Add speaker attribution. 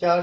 Speaker 1: 4